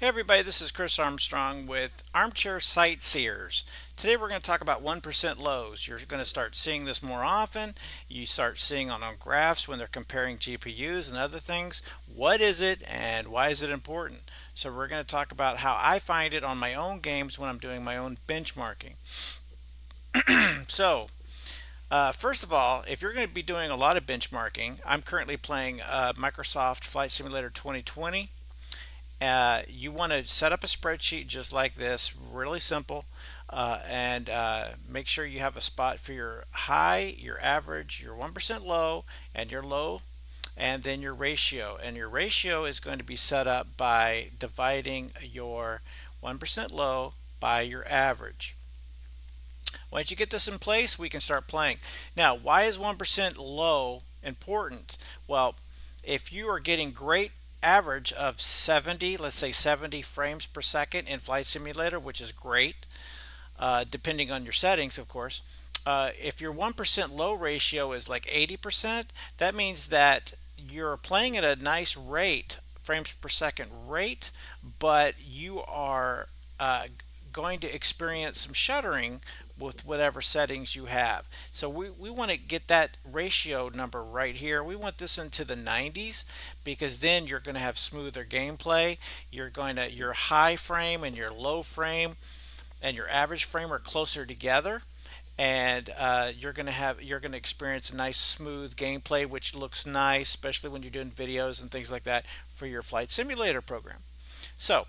Hey everybody, this is Chris Armstrong with Armchair Sightseers. Today we're going to talk about 1% lows. You're going to start seeing this more often. You start seeing on graphs when they're comparing GPUs and other things. What is it and why is it important? So we're going to talk about how I find it on my own games when I'm doing my own benchmarking. So first of all, if you're going to be doing a lot of benchmarking, I'm currently playing Microsoft Flight Simulator 2020. You want to set up a spreadsheet just like this, really simple, and make sure you have a spot for your high, your average, your 1% low, and your low, and then your ratio. And your ratio is going to be set up by dividing your 1% low by your average. Once you get this in place, we can start playing. Now, why is 1% low important? Well, if you are getting great average of 70, let's say 70 frames per second in Flight Simulator, which is great, depending on your settings, of course. If your 1% low ratio is like 80%, that means that you're playing at a nice rate, frames per second rate, but you are going to experience some shuddering with whatever settings you have. So we want to get that ratio number right here. We want this into the 90s because then you're going to have smoother gameplay. Your high frame and your low frame and your average frame are closer together, and you're going to experience nice smooth gameplay, which looks nice, especially when you're doing videos and things like that for your flight simulator program. So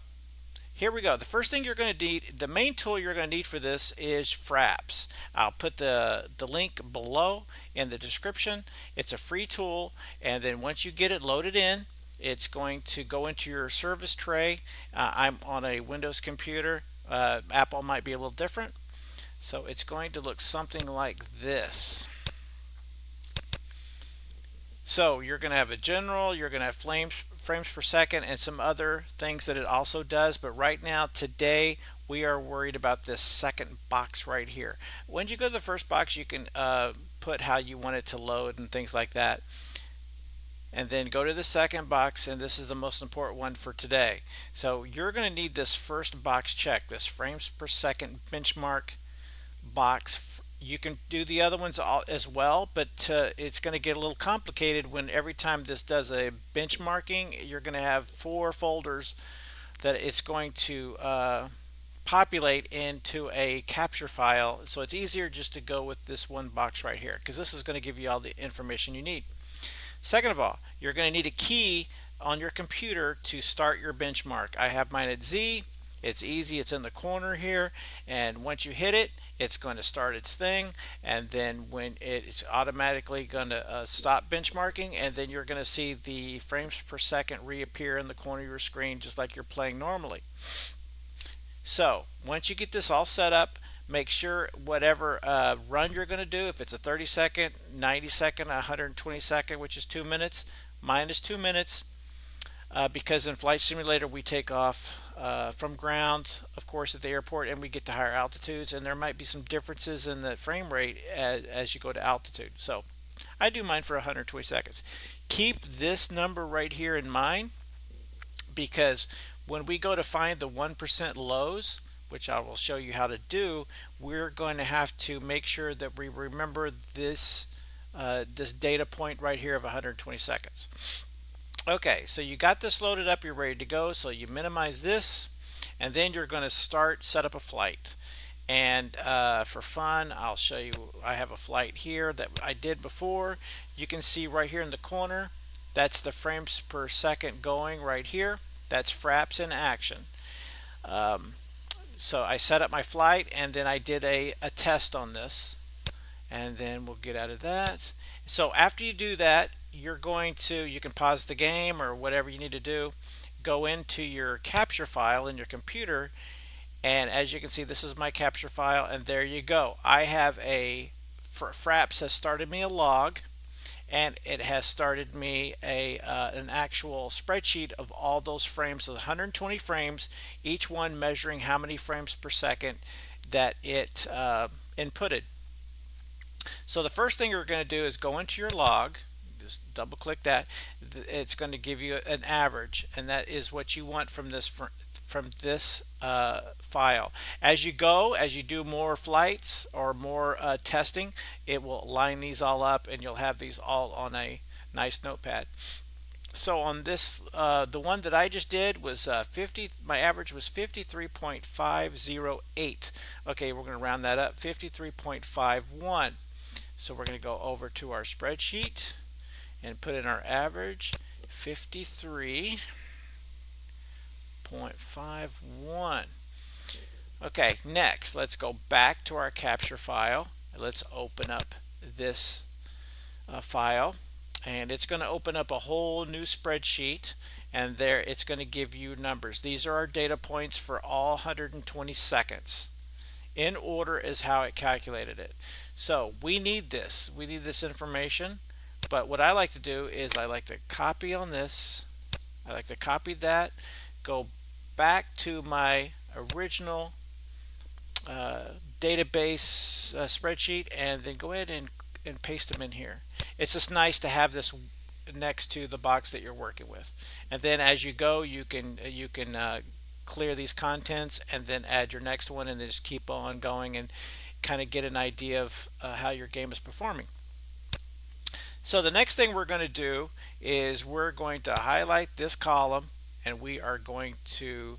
here we go. The first thing you're going to need, the main tool you're going to need for this is Fraps. I'll put the link below in the description. It's a free tool, and then once you get it loaded in, it's going to go into your service tray. I'm on a Windows computer. Apple might be a little different. So it's going to look something like this. So you're going to have a general, you're going to have frames per second, and some other things that it also does. But right now, today, we are worried about this second box right here. When you go to the first box, you can put how you want it to load and things like that. And then go to the second box, and this is the most important one for today. So you're going to need this first box checked, this frames per second benchmark box. You can do the other ones as well, but it's going to get a little complicated when every time this does a benchmarking, you're going to have 4 folders that it's going to populate into a capture file. So it's easier just to go with this one box right here, because this is going to give you all the information you need. Second of all, you're going to need a key on your computer to start your benchmark. I have mine at Z. It's easy, it's in the corner here, and once you hit it, it's going to start its thing, and then when it's automatically going to stop benchmarking, and then you're going to see the frames per second reappear in the corner of your screen just like you're playing normally. So once you get this all set up, make sure whatever run you're going to do, if it's a 30 second, 90 second, 120 second, which is 2 minutes, mine is 2 minutes. Because in Flight Simulator we take off from ground, of course, at the airport, and we get to higher altitudes, and there might be some differences in the frame rate as you go to altitude. So I do mine for 120 seconds. Keep this number right here in mind, because when we go to find the 1% lows, which I will show you how to do, we're going to have to make sure that we remember this this data point right here of 120 seconds. Okay, so you got this loaded up, you're ready to go. So you minimize this, and then you're going to set up a flight. And for fun, I'll show you, I have a flight here that I did before. You can see right here in the corner, that's the frames per second going right here. That's Fraps in action. So I set up my flight, and then I did a test on this. And then we'll get out of that. So after you do that, you can pause the game or whatever you need to do, go into your capture file in your computer, and as you can see, this is my capture file, and there you go. I have Fraps has started me a log, and it has started me an actual spreadsheet of all those frames, so 120 frames, each one measuring how many frames per second that it inputted. So the first thing you're going to do is go into your log, just double click that. It's going to give you an average, and that is what you want from this from this file. As you go, as you do more flights or more testing, it will line these all up and you'll have these all on a nice notepad. So on this, the one that I just did was 50, my average was 53.508. Okay, we're going to round that up, 53.51. So we're going to go over to our spreadsheet and put in our average, 53.51. Okay, next, let's go back to our capture file. Let's open up this file, and it's going to open up a whole new spreadsheet, and there it's going to give you numbers. These are our data points for all 120 seconds. In order is how it calculated it. So we need this information, but what I like to do is I like to copy on this, I like to copy that, go back to my original database spreadsheet, and then go ahead and paste them in here. It's just nice to have this next to the box that you're working with, and then as you go you can clear these contents and then add your next one, and then just keep on going and kind of get an idea of how your game is performing. So the next thing we're going to do is we're going to highlight this column, and we are going to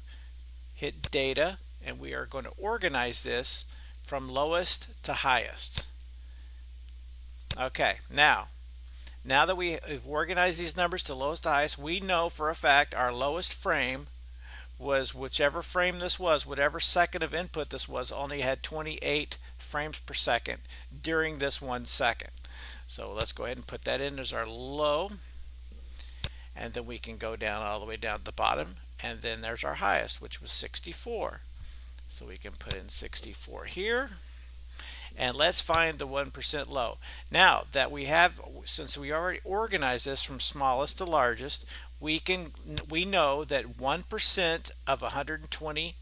hit data, and we are going to organize this from lowest to highest. Okay, now that we've organized these numbers to lowest to highest, we know for a fact our lowest frame was whichever frame this was, whatever second of input this was, only had 28 frames per second during this 1 second. So let's go ahead and put that in as our low, and then we can go down all the way down to the bottom, and then there's our highest, which was 64. So we can put in 64 here, and let's find the 1% low. Now that we have, since we already organized this from smallest to largest, we know that 1% of 120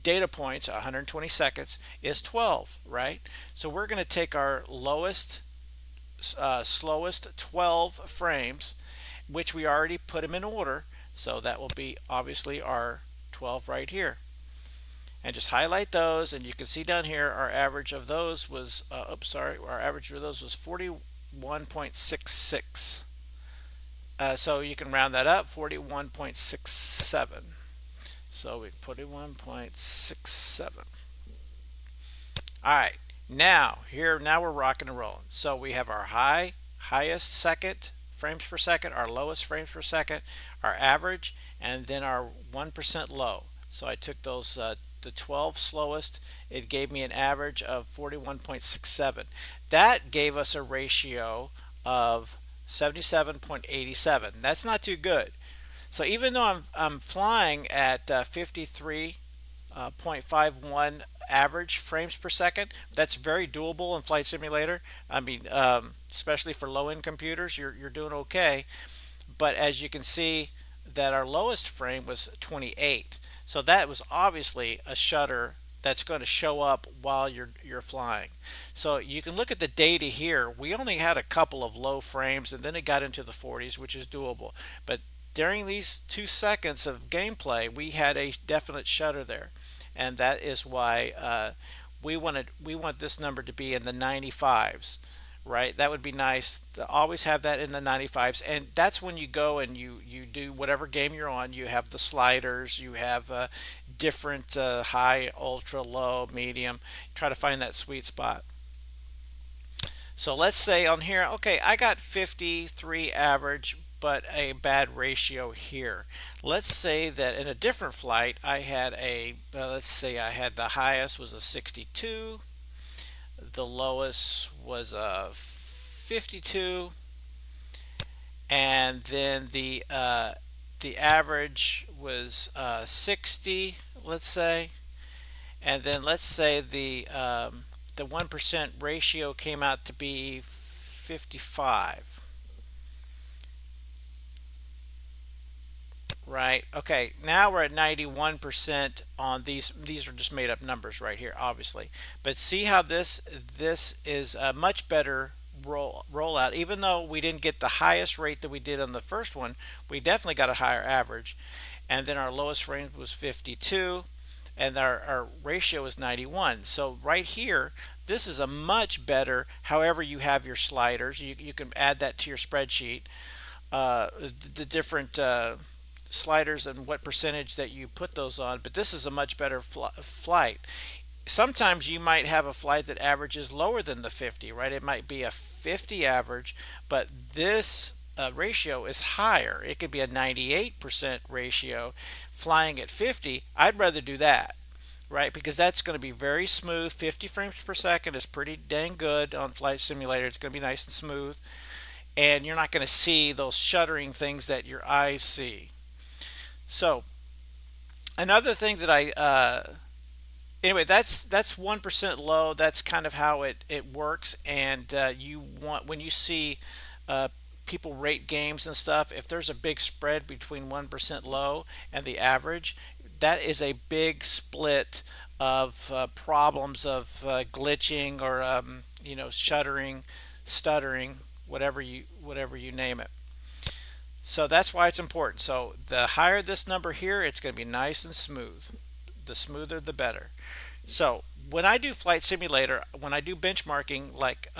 data points, 120 seconds, is 12, right? So we're going to take our lowest, slowest 12 frames, which we already put them in order. So that will be obviously our 12 right here. And just highlight those, and you can see down here our average of those was, our average of those was 41.66. So you can round that up, 41.67. So we put 41.67. All right, now we're rocking and rolling. So we have our highest second frames per second, our lowest frames per second, our average, and then our 1% low. So I took those the 12 slowest, it gave me an average of 41.67. That gave us a ratio of 77.87. That's not too good. So even though I'm flying at 53.51 average frames per second, that's very doable in Flight Simulator. I mean, especially for low-end computers, you're doing okay. But as you can see, that our lowest frame was 28. So that was obviously a shutter that's going to show up while you're flying. So you can look at the data here. We only had a couple of low frames, and then it got into the 40s, which is doable. But during these 2 seconds of gameplay, we had a definite shutter there, and that is why we want this number to be in the 95s. Right, that would be nice to always have that in the 95s, and that's when you go and you do whatever game you're on. You have the sliders, you have different high, ultra, low, medium. Try to find that sweet spot. So let's say on here, okay, I got 53 average, but a bad ratio here. Let's say that in a different flight, I had let's say I had the highest was a 62. The lowest was a 52, and then the average was 60, let's say, and then let's say the 1% ratio came out to be 55. Right, okay, now we're at 91% on these are just made up numbers right here, obviously, but see how this is a much better rollout. Even though we didn't get the highest rate that we did on the first one, we definitely got a higher average. and then our lowest frame was 52, and our ratio is 91. So right here, this is a much better, however you have your sliders, you can add that to your spreadsheet, the different sliders and what percentage that you put those on, but this is a much better flight. Sometimes you might have a flight that averages lower than the 50, right? It might be a 50 average, but this ratio is higher. It could be a 98% ratio flying at 50. I'd rather do that, right? Because that's going to be very smooth. 50 frames per second is pretty dang good on Flight Simulator. It's going to be nice and smooth, and you're not going to see those shuddering things that your eyes see. So another thing that anyway, that's 1% low. That's kind of how it works. And you want, when you see uh, people rate games and stuff, if there's a big spread between 1% low and the average, that is a big split of problems of glitching or shuddering, stuttering, whatever you name it. So that's why it's important. So the higher this number here, it's going to be nice and smooth. The smoother, the better. So when I do Flight Simulator, when I do benchmarking, like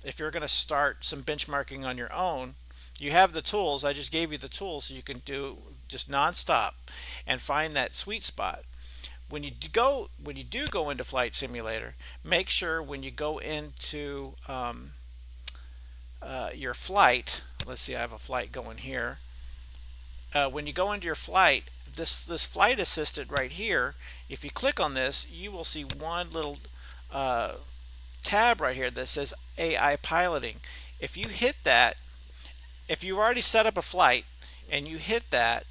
if you're going to start some benchmarking on your own, you have the tools. I just gave you the tools so you can do just nonstop and find that sweet spot. When you do go into Flight Simulator, make sure when you go into your flight. Let's see, I have a flight going here. When you go into your flight, this flight assistant right here, if you click on this, you will see one little uh, tab right here that says AI piloting. If you hit that, if you've already set up a flight and you hit that,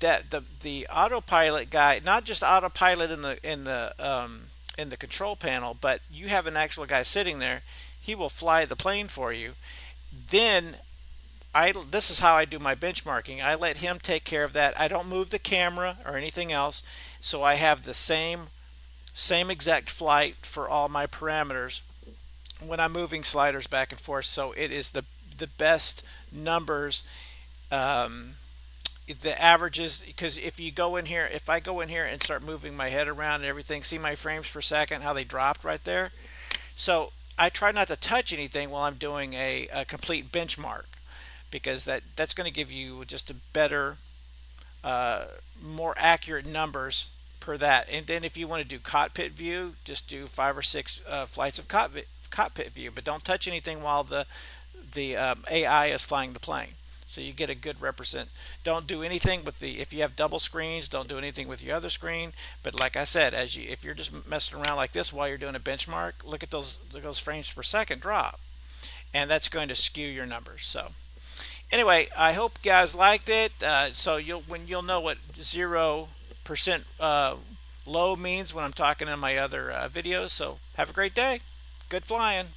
the autopilot guy, not just autopilot in the control panel, but you have an actual guy sitting there. He will fly the plane for you. Then this is how I do my benchmarking. I let him take care of that. I don't move the camera or anything else, so I have the same exact flight for all my parameters when I'm moving sliders back and forth. So it is the best numbers. The averages, because if I go in here and start moving my head around and everything, see my frames per second, how they dropped right there. So I try not to touch anything while I'm doing a complete benchmark, because that's going to give you just a better, more accurate numbers per that. And then if you want to do cockpit view, just do 5 or 6 flights of cockpit view, but don't touch anything while the AI is flying the plane. So you get a good represent. Don't do anything with if you have double screens, don't do anything with your other screen. But like I said, if you're just messing around like this while you're doing a benchmark, look at those frames per second drop, and that's going to skew your numbers. So anyway, I hope you guys liked it. So you'll know what 0% low means when I'm talking in my other videos. So have a great day. Good flying.